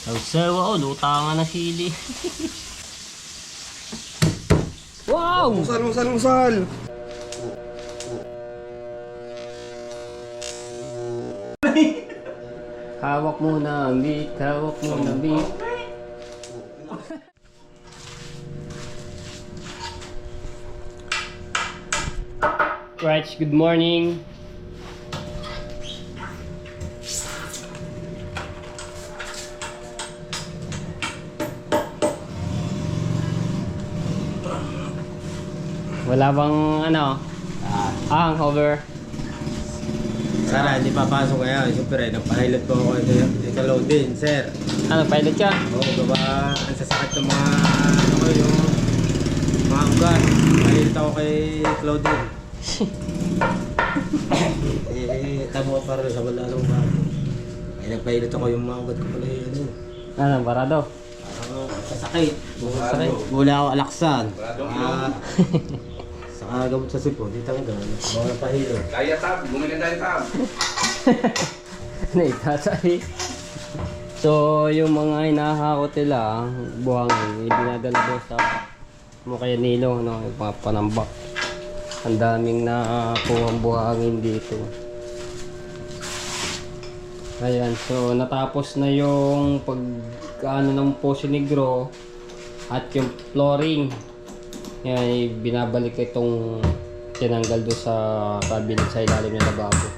Sawa, oh, luta nga na sili. Wow! Musal! Hawak mo na ang beat, hawak mo na beat. Right, good morning. Wala bang ano? Hangover. Sana hindi papasok ngayon. Siyempre, nagpahilot po ako sa load din, sir. Ano, pilot ka? Oo, diba? Ang sasakit ng mga, ano ko, yung mga ugat. Pahilot ako kay Claudine. Tamo pa rin sa malalong bago. Ay, nagpahilot ako yung mga ugat ko pala yun. Ano, barado? Sasakit. Sasakit? Bula ako alaksan. Saka gamot sa sipo, di tanggal. Mga pahilot. Kaya tab, bumili tayo tab. Naitatay. So, yung mga hinahakot nila, buhangin, dinadala doon sa Mukayanilo, no? Yung mga panambak. Ang daming nakuhang buhangin dito. Ayan, so natapos na yung pag-ano ng Poso Negro at yung flooring. Yan, binabalik itong tinanggal doon sa cabinet sa ilalim ng lababo.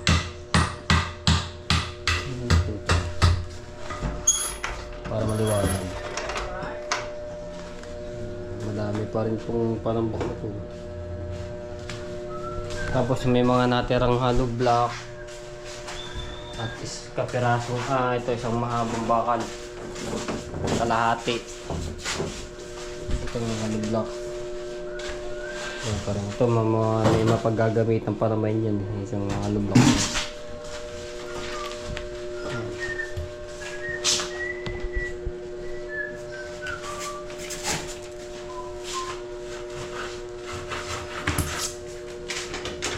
Para maliwanag. Madami pa rin itong panambak na ito. Tapos may mga natirang hollow block. At kapiraso, ito isang mahabang bakal. Kalahati. Ito yung hollow block. Parang ito, may mapaggagamitan para may yan. Isang hollow block.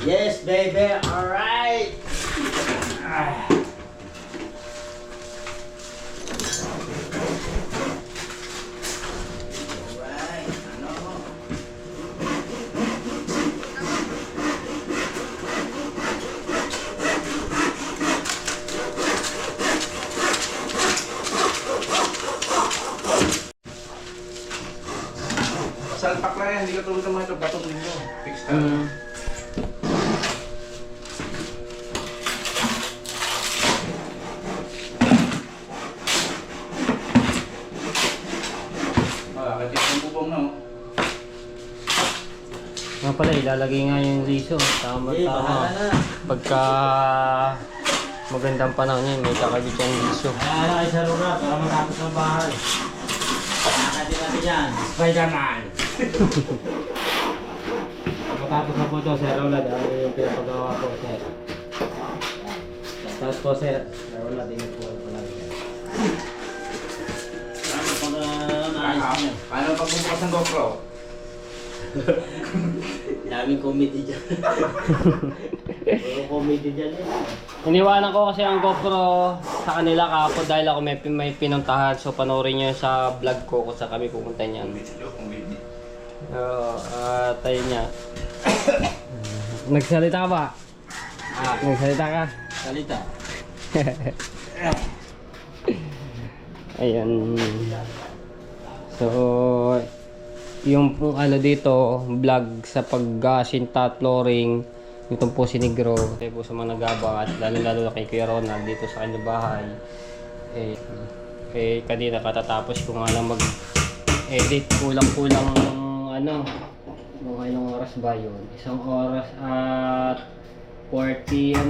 Yes, baby, alright! Salpak lang yan, hindi ka tulad ng mga ito, batong ninyo. Fix ka. Bakit yung bubong na, oh. Nga pala, ilalagay nga yung liso. Tama. Pagka magandang panahon yun, may kakabit yung liso. Kaya sa lugar para matapos ang bahay. Nakakati natin yan, Spider-Man! Matapos na po ito, Sir Rolad. Ano yung pinapagawa ko, Sir? Tapos po, Sir. Sir Rolad, ingat po palagi. Paano pagbubukas ng GoPro? Daming comedy dyan. Puro comedy dyan eh. Iniwanan ko kasi ang GoPro sa kanila kahapon dahil ako may pinuntahan. So panoorin nyo sa vlog ko kung saan kami pupunta niyan. Tayo niya. Nagsalita ba? Nagsalita ka? Salita. Ayan. So, yung ano dito, vlog sa pag-sinta flooring, itong Poso Negro, tayo po sa mga nagabang at lalo na kay Kuya Ronald dito sa kanyang bahay. Kanina katatapos ko nga lang mag-edit, kulang-kulang ano, mga ilang oras ba yun? Isang oras at 41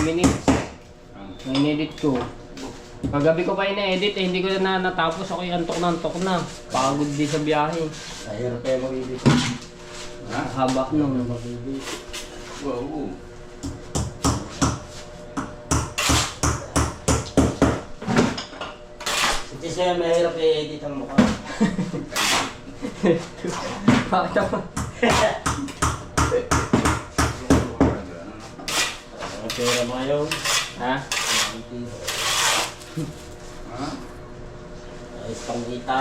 minutes na in-edit ko. Paggabi ko pa ina-edit hindi ko na natapos. Ako yung antok na. Pagod din sa biyahe. Ayun kayo mag-edit. Haba nung Wow. Hindi siya mahirap i-edit ang mukha. Bakit ako? Ang pera mo ngayon. Ha? Ha? Ayos pang kita.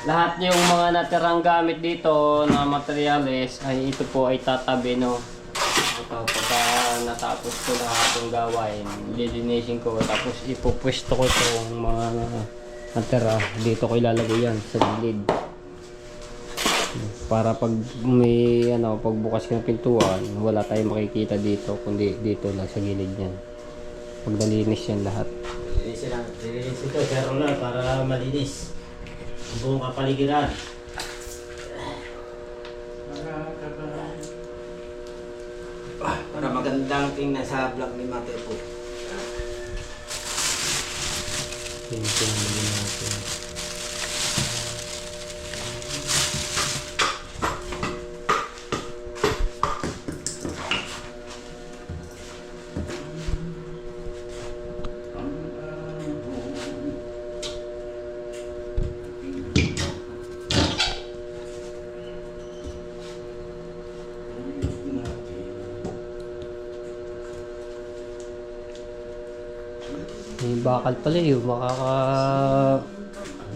Lahat yung mga natirang gamit dito na materyales ay ito po ay tatabi, no. Ito, pagka natapos ko lahat yung gawain, lilinisin ko, tapos ipupwesto ko itong mga natira. Dito ko ilalagay yan sa gilid. Para pag may pagbukas ng pintuan, wala tayong makikita dito, kundi dito lang sa gilid niyan. Pag nalinis yan lahat. Lilinis ito, pero lang para malinis. Ang buong kapaligiran. Para magandang tingnan sa vlog ni Mate po. Ito na muli natin. May bakal pala yun,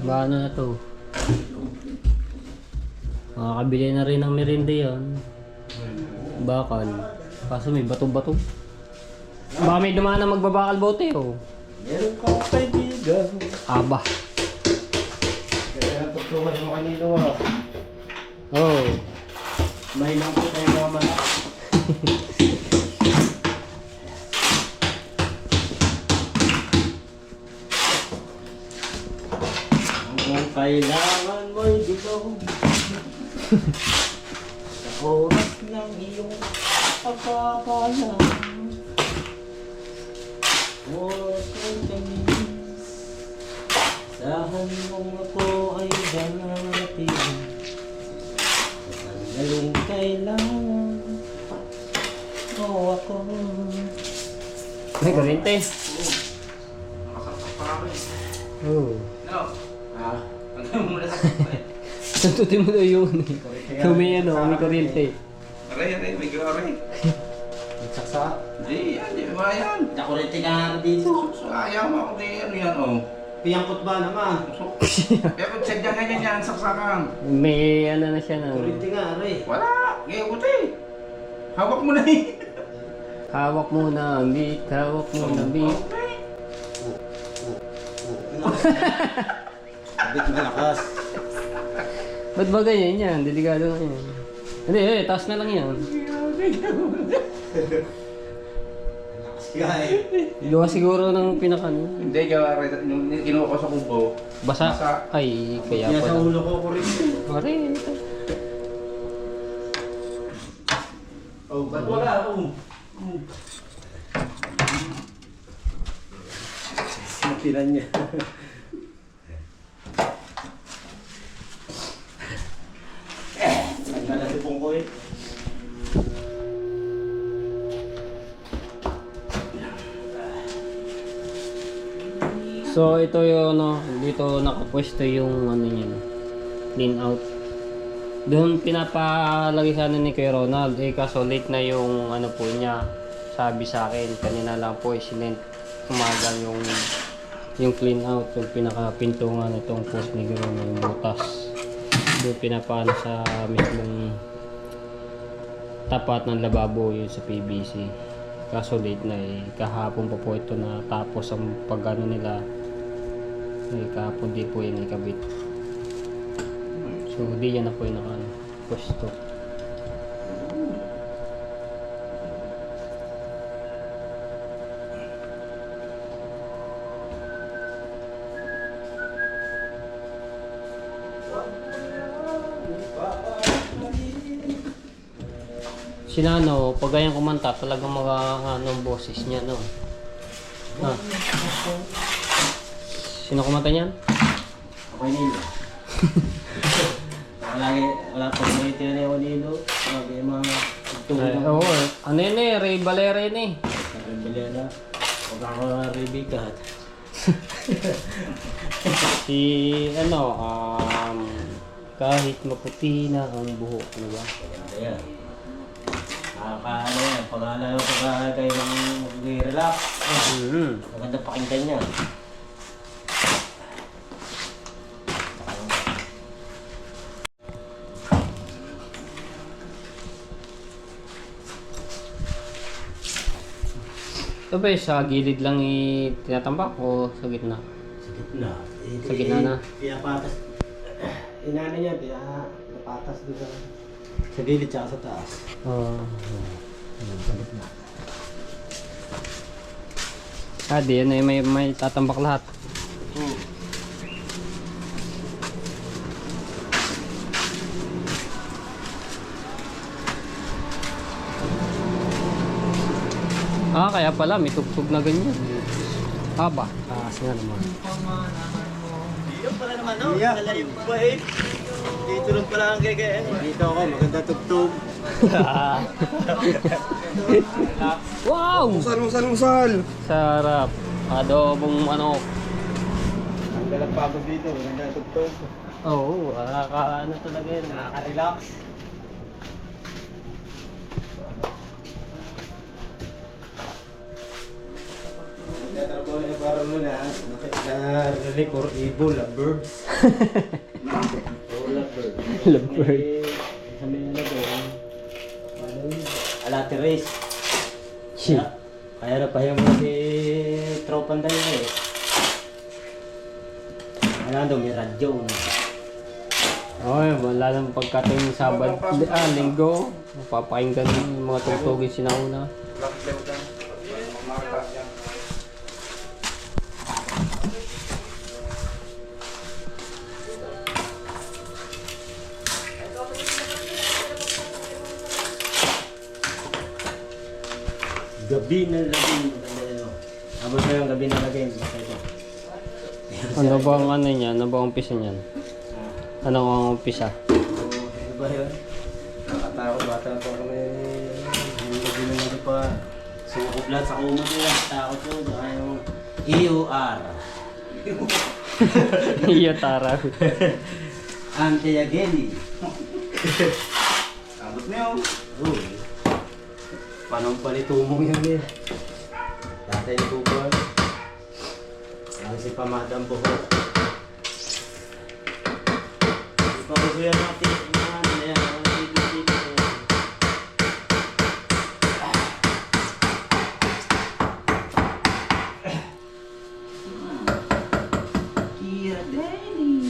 maano na to. Makakabili na rin ng merinda yan. Bakal. Kaso may bato-bato. Baka may dumaan na magbabakal bote oh. Meron kang kaibigan. Aba. Kaya pagtukan mo kanino ah. Oh. May lang po tayo naman. Kung kailangan mo'y bigaw sa oras ng iyong pagkakala. Oras ng tamis, sahan mong ako ay darating. Sandaling kailangan mo ako. May kurente. Nakasaksak pa kami. Oh. Ano? Ah, Tanggalin mo muna sa kumpay. Santutin mo daw yun. Kung may may kurente. Aray, may gari. nagsaksa. Hindi, yan, di ba yan? Nakurente ka nga dito. So, ayaw mo ako di ano yan, oh. Piyangkot ba naman? So, kaya kung sadya ganyan yan, saksakan. May ano na siya na. Kurente nga, aray. Wala, ngayon ko eh. Hawak mo na eh. Hawak muna, Mick. Hawak muna, Mick. Okay. Bit malakas. Ba't ba ganyan yan? Delikado na yan. Hindi, taas na lang yan. Guy. Gawa siguro ng pinakano. Hindi, gawa rin. Yung kinuha ko sa kubo. Basa? Basa. Ay, kaya Kaya sa pala. ulo ko kurente. Pare, ito. Oh, ba't wala? Oh. Matinan niya. Ang gala si Pongko eh. So, ito yung dito nakapwesto yung niya, clean out. Doon pinapalagay sana ni Kuya Ronald, kaso late na yung po niya. Sabi sa akin, kanina lang po sinend umaga yung clean out, yung pinakapintungan itong post ni Garo ng butas. Doon pinapano sa mismong tapat ng lababo yun sa PVC. Kaso late na kahapon pa po ito na tapos ang pagano nila. Kahapon di po yan ikabit. So di yan na po yung pwesto. Si Nano, pag ganyan kumanta, talagang ang boses niya, no? Ha? Sino kumanta niyan? Ako nilo. Wala pa may tinanay ako nilo. Sabi yung mga Ay, oo, ano yun Ray Valera yun eh. Nagbibilan na. Huwag ako na ribigat. Si, kahit maputi na ang buhok, ano ba? Ayan. Nakakaano yan. Pag-aalayo kayo ng mag-relax. Mm-hmm. Maganda pakinggan niya. Ito ba sa gilid lang tinatambak o sa gitna? Sa gitna. Sa gitna na? Pinapatas. Inano niya, pinapatas doon sa gilid tsaka sa taas. Sa gitna. Di yan eh, may tatambak lahat. Kaya pala may tugtog na ganyan. Haba. Taas nga naman. Dito pala naman, no? Yeah. Nalalim pa eh. Dito lang pala ang gagawin. Dito ako, maganda tugtog. Wow! Musal! Sarap. Adobong manok. Ang galang pagod dito, maganda tugtog. Oo, ano talaga yun. Nakaka-relax. Nagtatrabaho na parang muna, narinig or evil, lovebirds. Lovebird. Lovebird. Sa may ano doon, Alateres. Shit. Kaya na pa yung mga tropan tayo eh. Ano doon, may radyo. Okay, wala nang pagkating linggo. Mapapakinggan yung mga tugtugin sinauna. Gabi na lagim. Abo sa yung gabi na lagim. Ano ba ang ano niya? Ano ba ang umpisa niyan? Ano ang umpisa? Ano ba yun? Nakatakot bata pa kami. Hindi gabi na lagim pa. Sumukublat sa kumot nila. Takot yun. Saka yung EOR. Iya tara. Anti-Ageli. Abot na yun. Uy. Panong palitumong yun eh. Tatay ni Kupal. Ang si Pamadang Buhok. Ikaw ko yan natin. Ano yan? Ang tigil-tigil. Kira Daddy.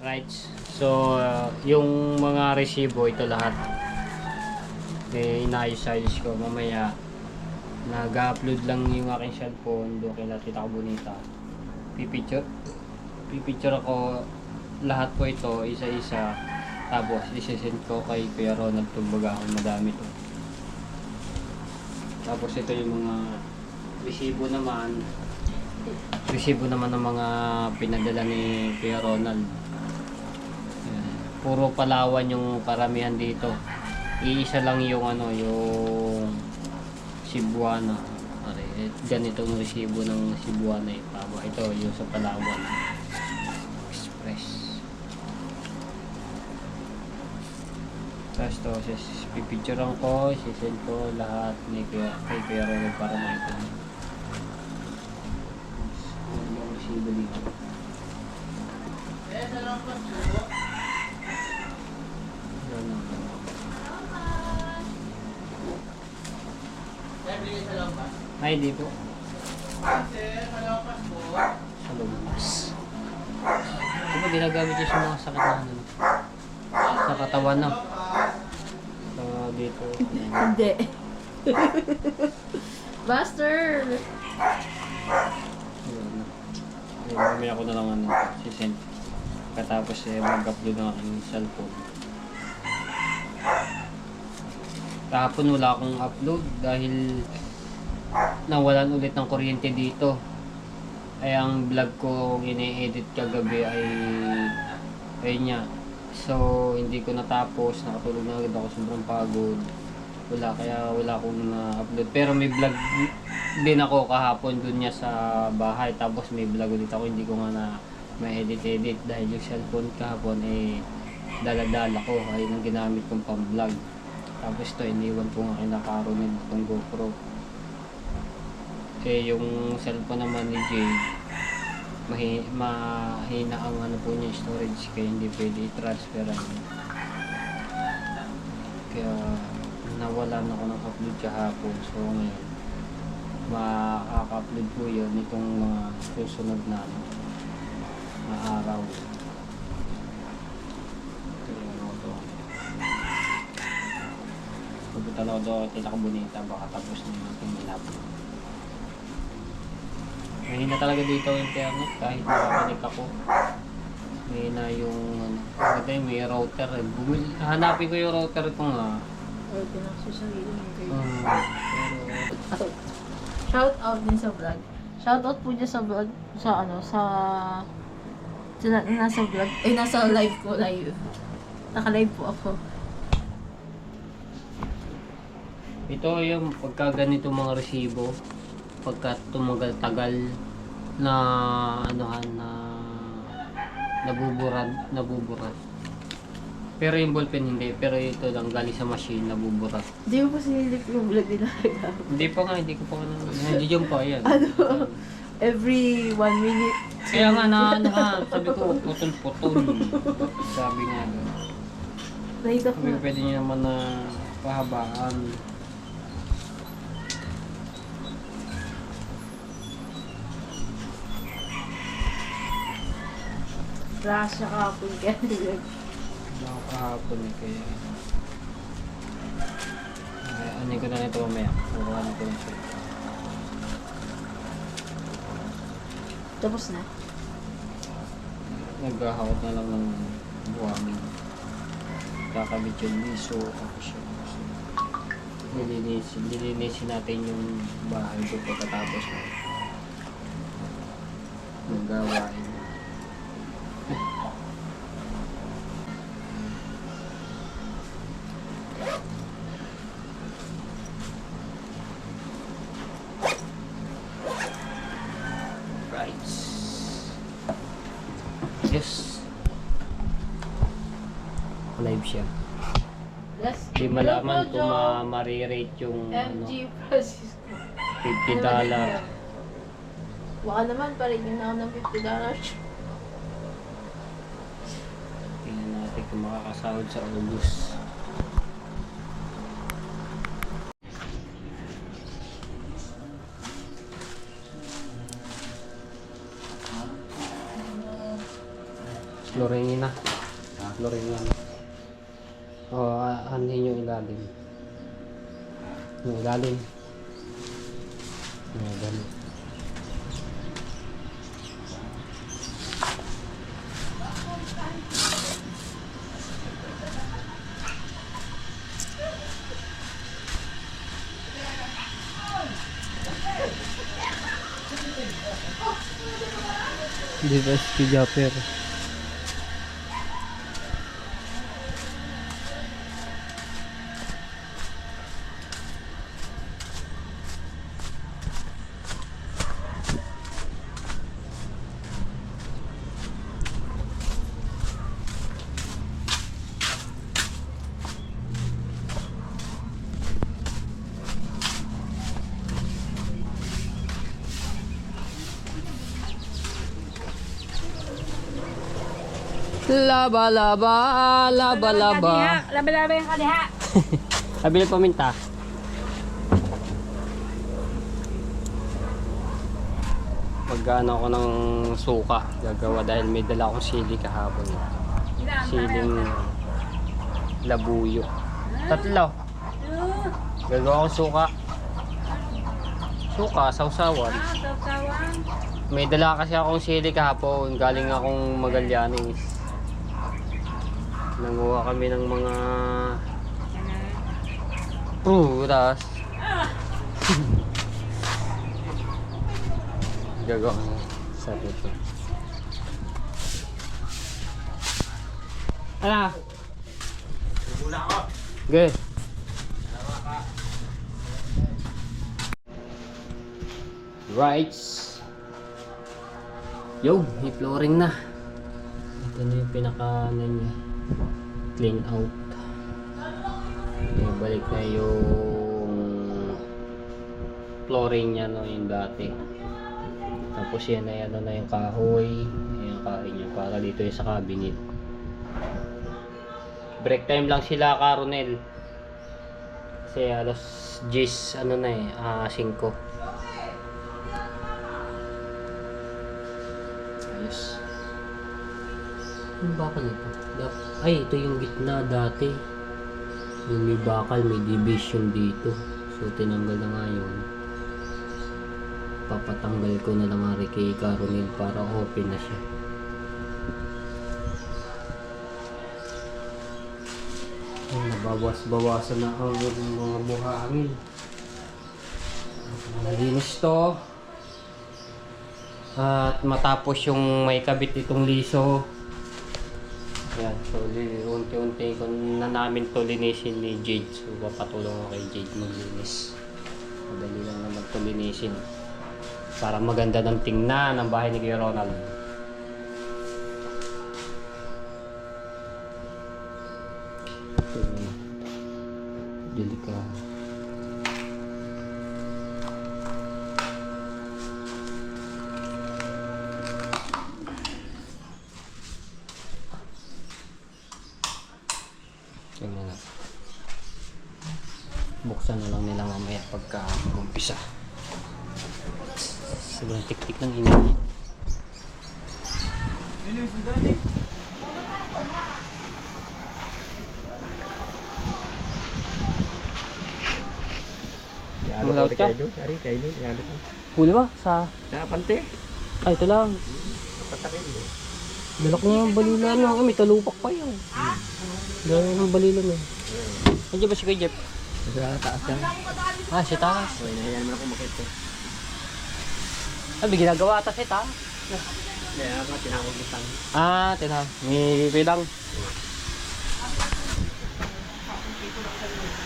Right. So, yung mga resibo, ito lahat. Inayos-ayos ko. Mamaya, nag-upload lang yung aking cellphone. Doon kay Tita ko Bonita. Pipicture ako lahat po ito, isa-isa. Tapos, isesend ko kay Kuya Ronald. Tumbaga akong madami to. Tapos, ito yung mga resibo naman. Resibo naman ng mga pinadala ni Kuya Ronald. Puro Palawan yung karamihan dito. Iisa lang yung ano, yung Cebuana. Ganitong resibo ng Cebuana eh. Tama. Ito yung sa Palawan. Express. Tapos to, pipicturean ko, sisend ko lahat ni kay Kuya Ronald para makita niyo. Ano yung resibo dito? Ay, di po. Sa lumabas. Di ba ginagamit yung sa mga sakit na ano? Sa katawan na. So, dito. Hindi. Buster! Mamaya ko na lang ano, sisend. Katapos mag-upload ng aking cellphone. Kahapon wala akong upload dahil nawalan ulit ng kuryente dito. Ay ang vlog ko ini-edit kagabi ayun niya. So hindi ko natapos, nakatulog na agad ako, sobrang pagod. Kaya wala akong na-upload. Pero may vlog din ako kahapon dun niya sa bahay. Tapos may vlog ulit ako, hindi ko nga na ma-edit dahil yung cellphone kahapon dala-dala ko, ay nang ginamit kong pang-vlog. Tapos ito, iniwan ko nga kinakaroon itong GoPro. Eh, yung cellphone naman ni Jay, mahina ang ano po niya, storage, kaya hindi pwede i-transfer. Kaya nawalan ako ng upload kahapon. So ngayon, makaka-upload po yun itong mga susunod na araw. Pupunta na ako doon, Tita Bonita, baka tapos na yung ating malapit. Mahina talaga dito yung internet kahit nakapanik ako. Mahina yung ano, may router eh. Hanapin ko yung router ko nga. Or pinaksusarili mo kayo. Pero Shout out din sa vlog. Shout out po dyan sa vlog. Sa ano, sa nasa vlog. Eh, nasa live ko, live. Naka-live po ako. ito yung pagka ganito mga resibo, pagka tumagal-tagal na anuhan na nabuburad. Pero yung ballpen hindi, pero ito lang galing sa machine nabuburad. Hindi mo pa sinilip yung vlog nila. Hindi pa nga, hindi ko pa nandiyan pa yan. Ano? Every 1 minute. Kaya nga na ano ka, sabi ko putol-putol. Sabi nga. Nakita ko Sabi ko na. pwede nyo naman na pahabaan. Crash siya kahapon kaya nilagay. Wala ako kahapon eh, kaya ano ko na nito mamaya. Ano ko na siya. Tapos na. Naghahawat na lang ng buhangin. Kakabit yung liso. Tapos yun. Nilinisin natin yung bahay ko pagkatapos ng gawain. Right. Yes. Live siya. Yes. Di malaman kung ma-re-rate yung ano, MG Francisco. $50. Baka naman, parigin na ako ng $50. Tingnan natin kung makakasahod sa August. Flooringin na. Flooringin na. O, anin yung ilalim. Yung ilalim. Yung ilalim. Di ba si Japper? Laba, laba, laba, laba. Laba-laba yung kadiha. Sabili paminta. Mag-ano ako ng suka gagawa dahil may dala akong sili kahapon. Siling labuyo. 3. Gagawa akong suka. Suka, sausawan. May dala kasi akong sili kahapon. Galing akong Magallanes. Nanguha kami ng mga prutas. Gagawa ko sa ito. Ano? Good. Right. Yo, may flooring na. Ito na yung pinaka ano niya. clean out. Balik na yung flooring niya, no, yung dati. Tapos yan ay ano na yung kahoy. Yung kahoy niya para dito yung sa cabinet. Break time lang sila, Karonel. Kasi alas 10 ano na eh, 5. Ayos. Yung bakal ito? Ay, ito yung gitna dati. Yung may bakal, may division dito. So, tinanggal na nga yun. Papatanggal ko na lang nga kay Caronel para open na siya. Ay, nabawas-bawasan na ang mga buhangin. Nalinis to. At matapos yung may kabit itong liso. Yan, so unti-unti ko na namin to linisin ni Jade. So papatulong ako kay Jade maglinis. Madali lang naman to linisin. Para maganda ng tingnan ng bahay ni Kuya Ronald. Delikado. Tingnan na. Buksan na lang nila mamaya pagka mag-umpisa. Sobrang tik-tik ng init. Malawat ka? Ari, kayo. Yalo ko. Huli ba? Sa... Napante. Ay, ito lang. Dala ko nga ang balila na. May talupak pa yun. Dala ko ng balila na. Nandiyan ba si Kuya Jeff? Sa taas yan. Si taas. Okay, nahiyan mo na kung makita. May ginagawa ata si taas. Kaya ako tinawag itang. Tinawag. May pilang.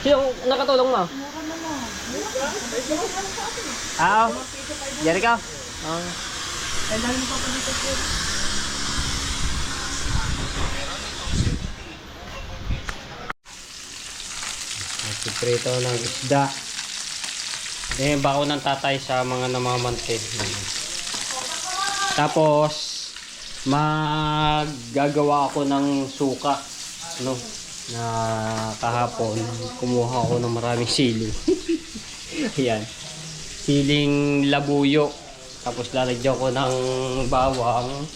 Sino nakatulong mo? Yari ka? Prito ng isda. Bako ng tatay sa mga namamante. Tapos maggagawa ako ng suka, no, na kahapon kumuha ako ng maraming sili. Ayan, siling labuyo. Tapos lalagyan ko ng bawang,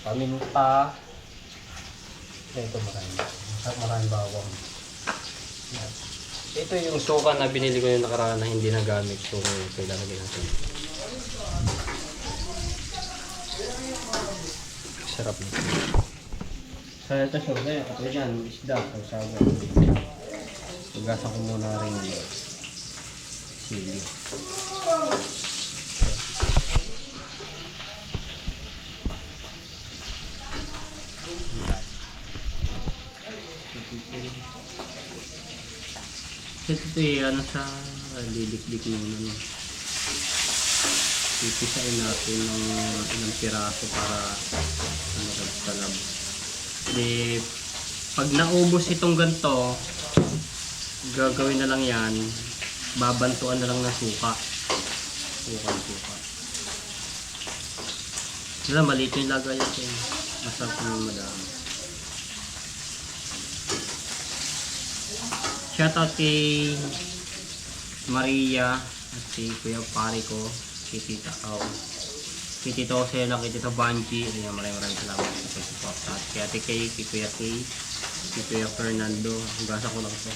paminta. Ito maraming bawang. Ito yung suka na binili ko yung nakaraan na hindi nagamit. So, ito ilalagay natin. Sarap nito. Sa ito, surga. Katulad yan, isda. Sasawa. Tugasan ko muna rin yung sili. Ito ano sa lilik-lik muna, no. Pipisain natin ng ilang piraso para talab. Pag naubos itong ganito, gagawin na lang yan, babantuan na lang ng suka. Suka. Sila maliit yung lagay ito. Masarap yung madami. Shoutout kay Maria at si Kuya Pari ko, kay Tita Au, kay Tito Sela, kay Tito Banji. Ayan, maraming salamat sa support. At kay Ate Kay, kay Kuya Kay, kay Kuya Fernando. Gasa ko lang ito.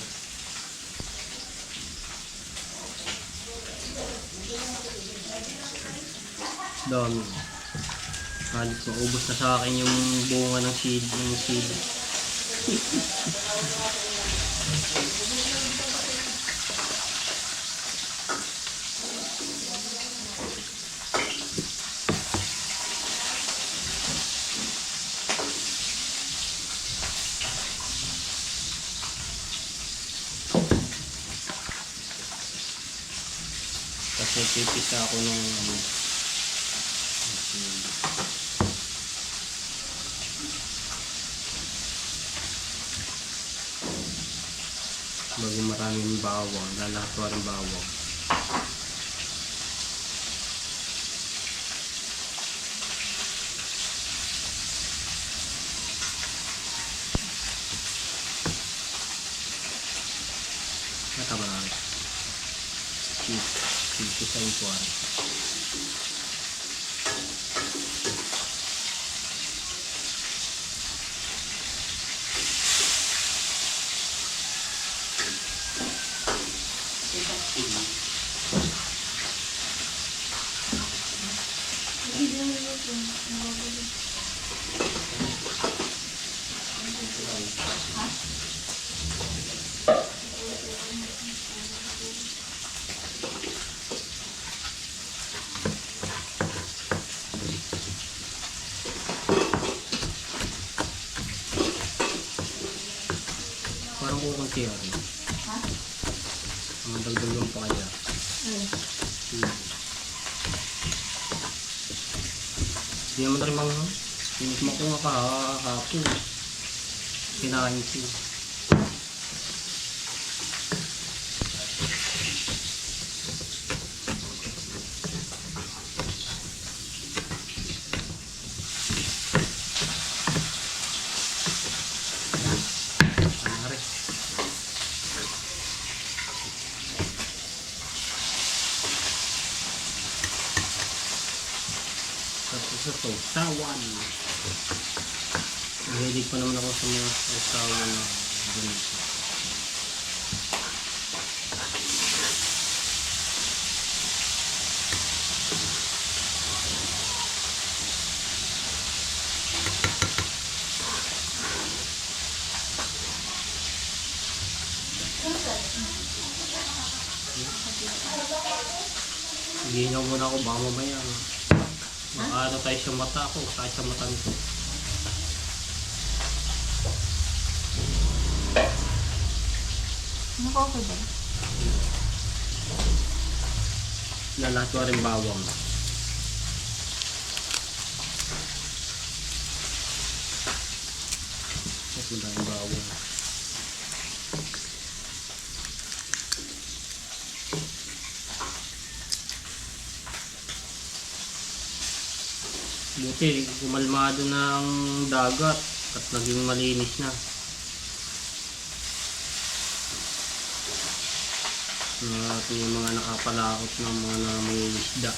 Dami. Halos maubos na sa akin yung bunga ng seed. Tapos nagpipisa ako ng Bagong maraming bawang, lalahatuan ng bawang. Natama na rin. Cheese sa ikuan. Parang kukunti rin. Ha? Ang dagdagan pa kaya. Ay. Hindi naman rin mga tinikman ko nga kahapon. Kinain ko. Pare. Tapos ito, sawan. Mahilig pa naman ako sa mga sawan na ganito. Ginaw muna ako baka mamaya. Makaano tayo sa mata ko, tayo sa mata nito. Ano ko ako ba? Lalahatuan rin bawang. Mas madaming bawang. Buti, kumalmado na ang dagat at naging malinis na. At yung mga nakapalakot ng mga nangingisda.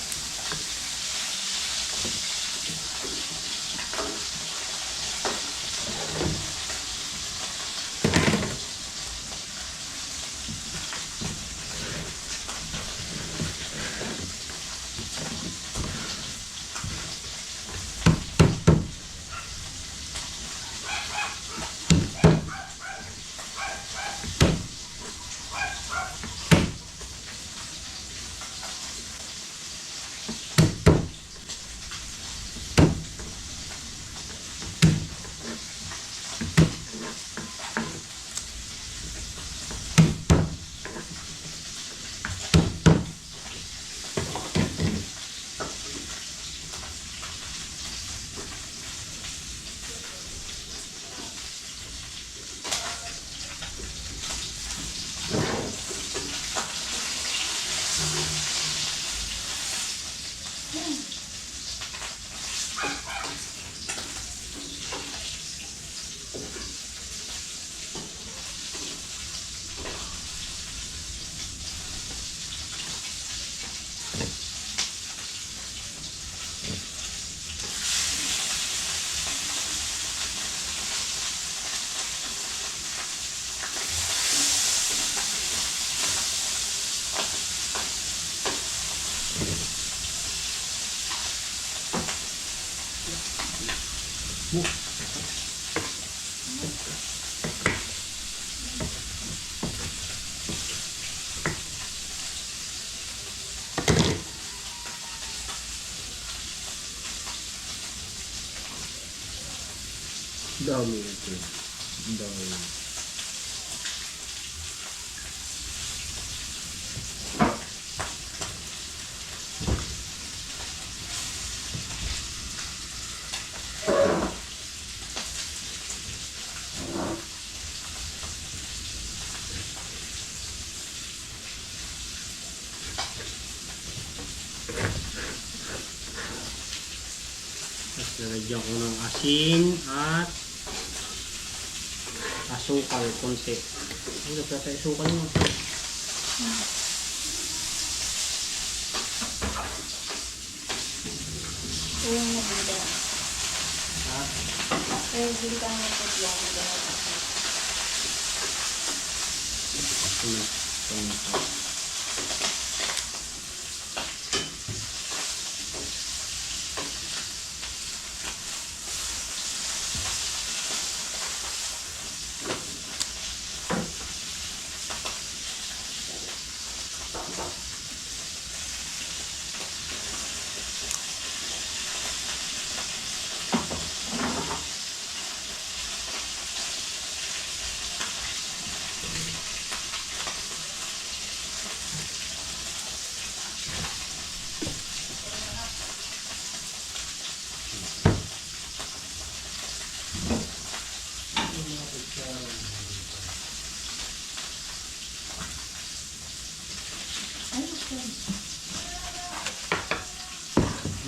Dami ito. Dami. Lalagyan ko ng asin at asukal konti. Ano ba tayo asukal mo? Yung mabida. Ha? Pero hindi ka nga po yung mabida.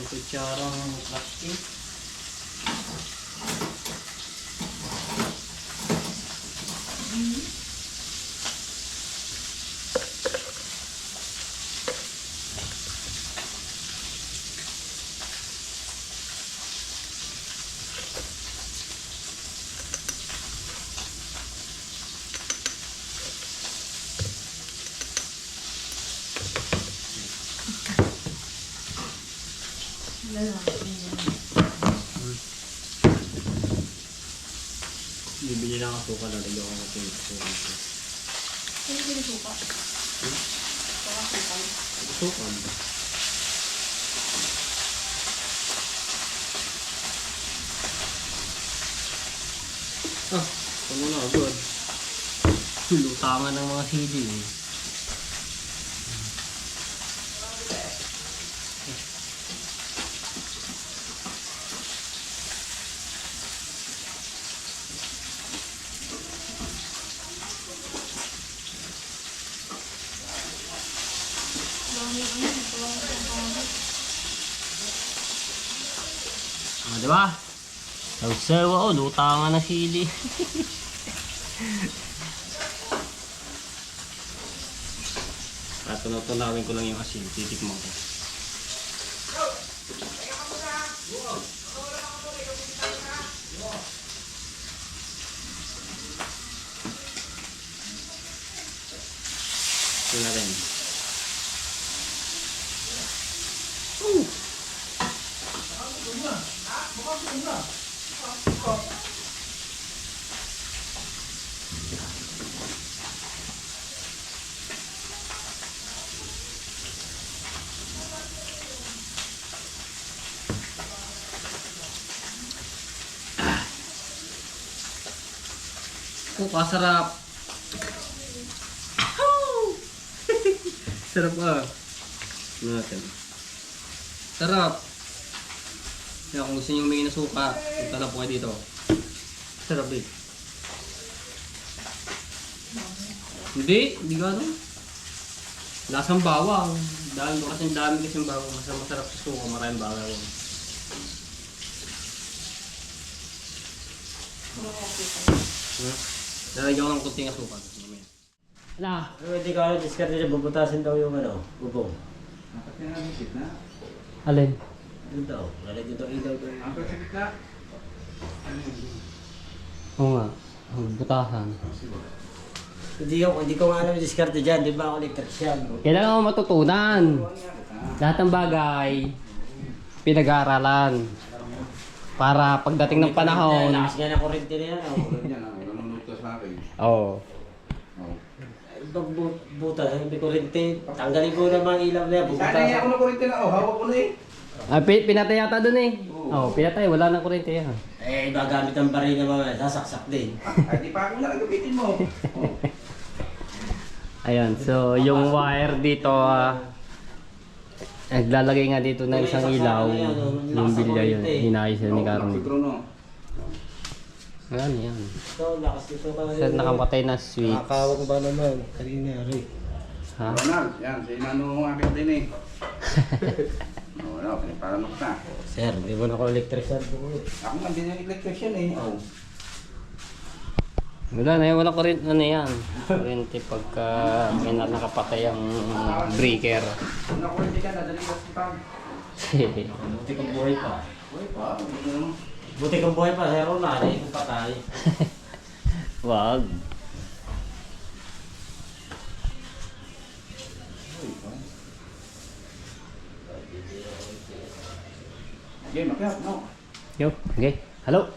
Kutsarang plastic. Bibili lang ako ka na lagyan ko ng asukal. Ano yung suka? Asukal. Ah, ano na agad. Lutangan ng mga CD eh. Ah, diba? Nagsawa ko, lutangan ng sili. At tunawin ko lang yung asin, titikman ko. Ito na rin. Oh, kasarap. Sarap ah. Ano natin? Sarap. Kaya kung gusto nyo humingi na suka, punta na po kayo dito. Sarap eh. Hindi gano'n. Lasang bawang. Dami kasing bawang. Masarap sa suka, maraming bawang. Lalagyan ko ng kunting asukal. Ala, Pwede ka na discard nila, bubutasin daw yung bubong. alin? Doon daw, lalagyan daw ilaw doon. Oo nga. Butasan. Hindi ko nga alam yung discard dyan, di ba ako electrician? Kailangan mo matutunan. Lahat ng bagay, pinag-aaralan. Para pagdating ng panahon. Lakas nga na kurente na yan. Oo. Buta, sabi kurente, tanggalin ko naman ilaw na yan. Sana ako na kurente na, hawak ko na eh. Ah, pinatay yata dun eh. Oo, pinatay. Wala nang kurente yan. Eh, iba gamit ang baril na mga sasaksak din. Ay, di pa ako na gamitin mo. Ayan, so yung wire dito, naglalagay nga dito ng isang ilaw. Yung bilya yun, hinayos yun ni Carmen. Ayan, yan. So, lakas dito ka. Saan nakamatay na switch? Nakakawag ba naman? Kanina, Rick. Ha? Ronald, yan, si Nano ang akin din eh. Wala, pinaparanok na. Sir, di ba ako electrician? Ako nga din yung electrician eh. Oh. Wala na, wala kurente ano yan. Kurente pagka may nakapatay ang breaker. Kung nakulit ka, nadali ka sa pag. Buti kang buhay pa. Uy, pa, hindi naman. Buti kang buhay pa, Hero na. Hindi ko patay. Wag. Game, makiyak, no? Yo, okay. Hello.